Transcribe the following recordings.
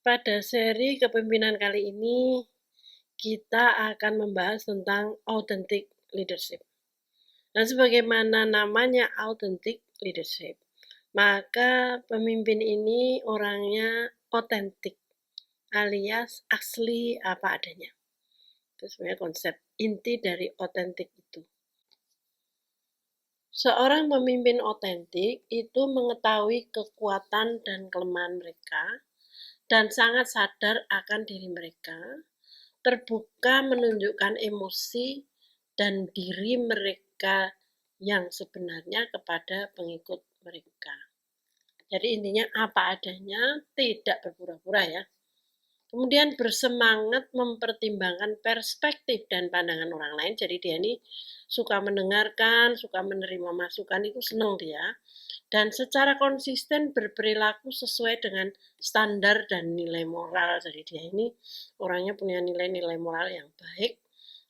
Pada seri kepemimpinan kali ini, kita akan membahas tentang authentic leadership. Dan sebagaimana namanya authentic leadership, maka pemimpin ini orangnya otentik, alias asli apa adanya. Itu sebenarnya konsep inti dari otentik itu. Seorang pemimpin otentik itu mengetahui kekuatan dan kelemahan mereka dan sangat sadar akan diri mereka, terbuka menunjukkan emosi dan diri mereka yang sebenarnya kepada pengikut mereka. Jadi intinya apa adanya, tidak berpura-pura ya. Kemudian bersemangat mempertimbangkan perspektif dan pandangan orang lain. Jadi dia ini suka mendengarkan, suka menerima masukan, itu senang dia. Dan secara konsisten berperilaku sesuai dengan standar dan nilai moral. Jadi dia ini orangnya punya nilai-nilai moral yang baik,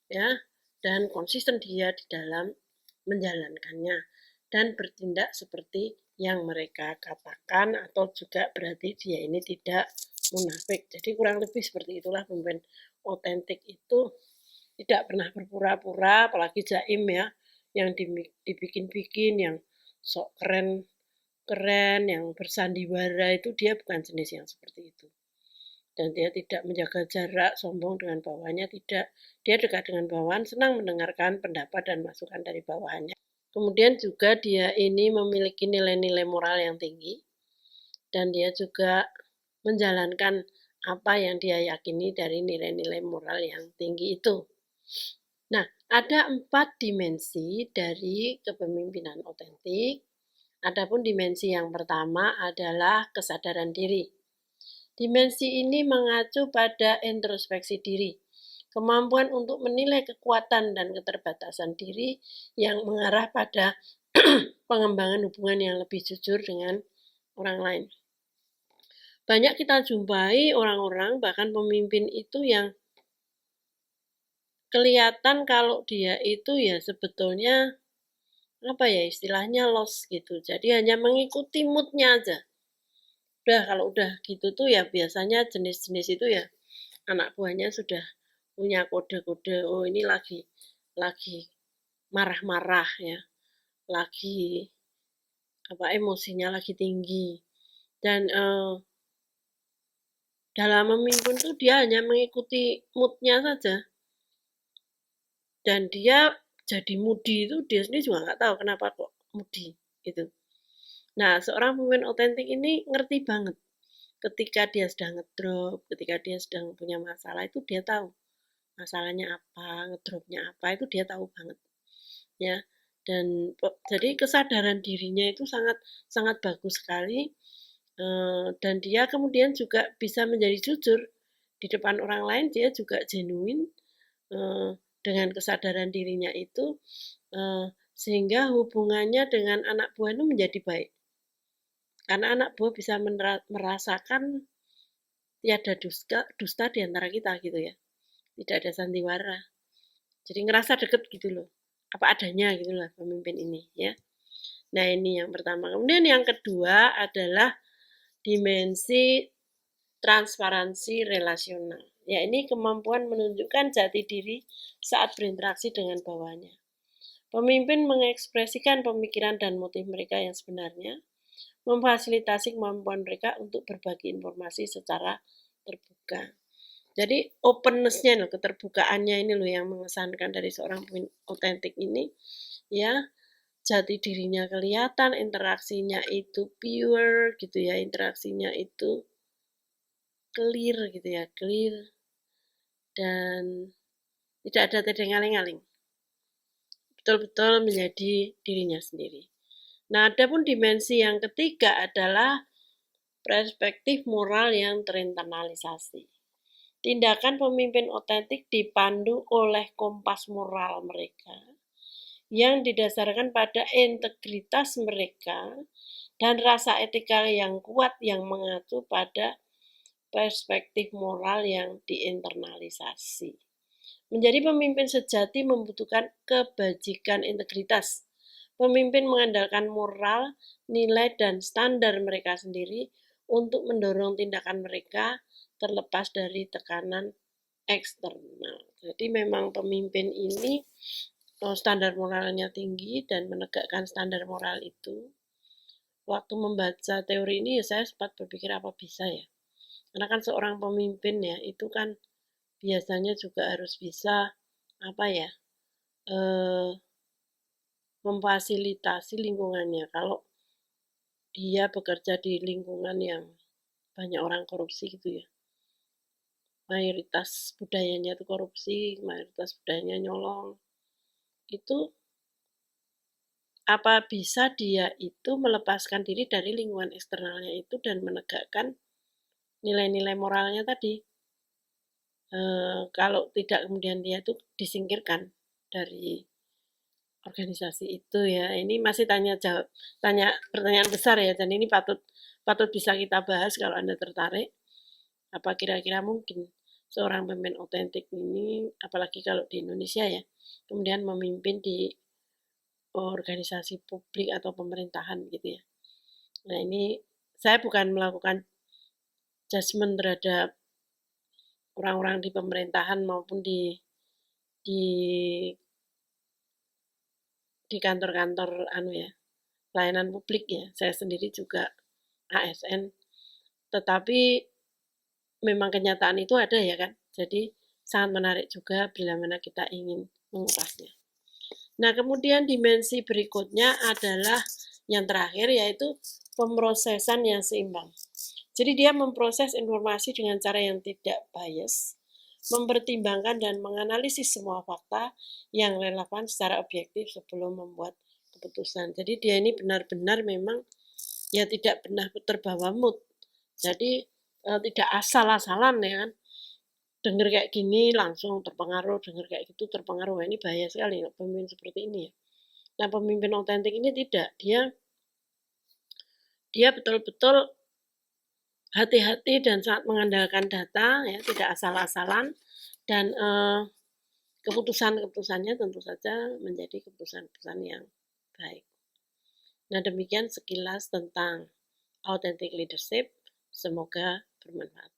ya, dan konsisten dia di dalam menjalankannya dan bertindak seperti yang mereka katakan, atau juga berarti dia ini tidak munafik. Jadi kurang lebih seperti itulah pemimpin otentik itu, tidak pernah berpura-pura, apalagi jaim ya, yang dibikin-bikin, yang sok keren, yang bersandiwara, itu dia bukan jenis yang seperti itu. Dan dia tidak menjaga jarak, sombong dengan bawahannya, tidak. Dia dekat dengan bawahan, senang mendengarkan pendapat dan masukan dari bawahannya. Kemudian juga dia ini memiliki nilai-nilai moral yang tinggi, dan dia juga menjalankan apa yang dia yakini dari nilai-nilai moral yang tinggi itu. Nah, ada 4 dimensi dari kepemimpinan otentik. Adapun dimensi yang pertama adalah kesadaran diri. Dimensi ini mengacu pada introspeksi diri, kemampuan untuk menilai kekuatan dan keterbatasan diri yang mengarah pada pengembangan hubungan yang lebih jujur dengan orang lain. Banyak kita jumpai orang-orang, bahkan pemimpin itu yang kelihatan kalau dia itu ya sebetulnya apa ya istilahnya lost gitu. Jadi hanya mengikuti moodnya aja. Kalau udah gitu tuh ya biasanya jenis-jenis itu ya anak buahnya sudah punya kode-kode, oh ini lagi marah-marah ya, lagi emosinya lagi tinggi, dan dalam memimpin tuh dia hanya mengikuti moodnya saja, dan dia jadi moody itu dia sendiri juga nggak tahu kenapa kok moody gitu. Nah, seorang pemimpin otentik ini ngerti banget ketika dia sedang ngedrop, ketika dia sedang punya masalah, itu dia tahu masalahnya apa, ngedropnya apa, itu dia tahu banget ya. Dan jadi kesadaran dirinya itu sangat sangat bagus sekali, dan dia kemudian juga bisa menjadi jujur di depan orang lain. Dia juga genuine dengan kesadaran dirinya itu, sehingga hubungannya dengan anak buah itu menjadi baik, karena anak buah bisa merasakan tiada dusta di antara kita gitu ya, tidak ada sandiwara, jadi ngerasa deket gitu loh, apa adanya gitu lah pemimpin ini ya. Nah, ini yang pertama. Kemudian yang kedua adalah dimensi transparansi relasional. Ya, ini kemampuan menunjukkan jati diri saat berinteraksi dengan bawahannya. Pemimpin mengekspresikan pemikiran dan motif mereka yang sebenarnya, memfasilitasi kemampuan mereka untuk berbagi informasi secara terbuka. Jadi openness-nya loh, keterbukaannya ini loh yang mengesankan dari seorang pemimpin otentik ini ya. Jati dirinya kelihatan, interaksinya itu pure gitu ya, interaksinya itu clear gitu ya, clear, dan tidak ada tedeng-aling-aling, betul-betul menjadi dirinya sendiri. Nah, adapun dimensi yang ketiga adalah perspektif moral yang terinternalisasi. Tindakan pemimpin otentik dipandu oleh kompas moral mereka yang didasarkan pada integritas mereka dan rasa etika yang kuat yang mengacu pada perspektif moral yang diinternalisasi. Menjadi pemimpin sejati membutuhkan kebajikan integritas. Pemimpin mengandalkan moral, nilai, dan standar mereka sendiri untuk mendorong tindakan mereka terlepas dari tekanan eksternal. Jadi memang pemimpin ini standar moralnya tinggi dan menegakkan standar moral itu. Waktu membaca teori ini ya saya sempat berpikir apa bisa ya. Karena kan seorang pemimpin ya itu kan biasanya juga harus bisa apa ya memfasilitasi lingkungannya. Kalau dia bekerja di lingkungan yang banyak orang korupsi gitu ya, mayoritas budayanya itu korupsi, mayoritas budayanya nyolong, itu apa bisa dia itu melepaskan diri dari lingkungan eksternalnya itu dan menegakkan nilai-nilai moralnya tadi. Kalau tidak kemudian dia itu disingkirkan dari organisasi itu ya. Ini masih tanya pertanyaan besar ya, dan ini patut patut bisa kita bahas kalau Anda tertarik. Apa kira-kira mungkin seorang pemimpin otentik ini, apalagi kalau di Indonesia ya, kemudian memimpin di organisasi publik atau pemerintahan gitu ya. Nah ini saya bukan melakukan judgement terhadap orang-orang di pemerintahan maupun di kantor-kantor pelayanan publik ya. Saya sendiri juga ASN, tetapi memang kenyataan itu ada ya kan. Jadi sangat menarik juga bila mana kita ingin mengupasnya. Nah, kemudian dimensi berikutnya adalah yang terakhir yaitu pemrosesan yang seimbang. Jadi dia memproses informasi dengan cara yang tidak bias, mempertimbangkan dan menganalisis semua fakta yang relevan secara objektif sebelum membuat keputusan. Jadi dia ini benar-benar memang ya tidak pernah terbawa mood. Jadi tidak asal-asalan ya kan. Dengar kayak gini langsung terpengaruh, dengar kayak gitu terpengaruh. Ini bahaya sekali pemimpin seperti ini ya. Nah, pemimpin otentik ini tidak. Dia betul-betul hati-hati dan sangat mengandalkan data ya, tidak asal-asalan, dan keputusan-keputusannya tentu saja menjadi keputusan-keputusan yang baik. Nah, demikian sekilas tentang authentic leadership. Semoga bermanfaat.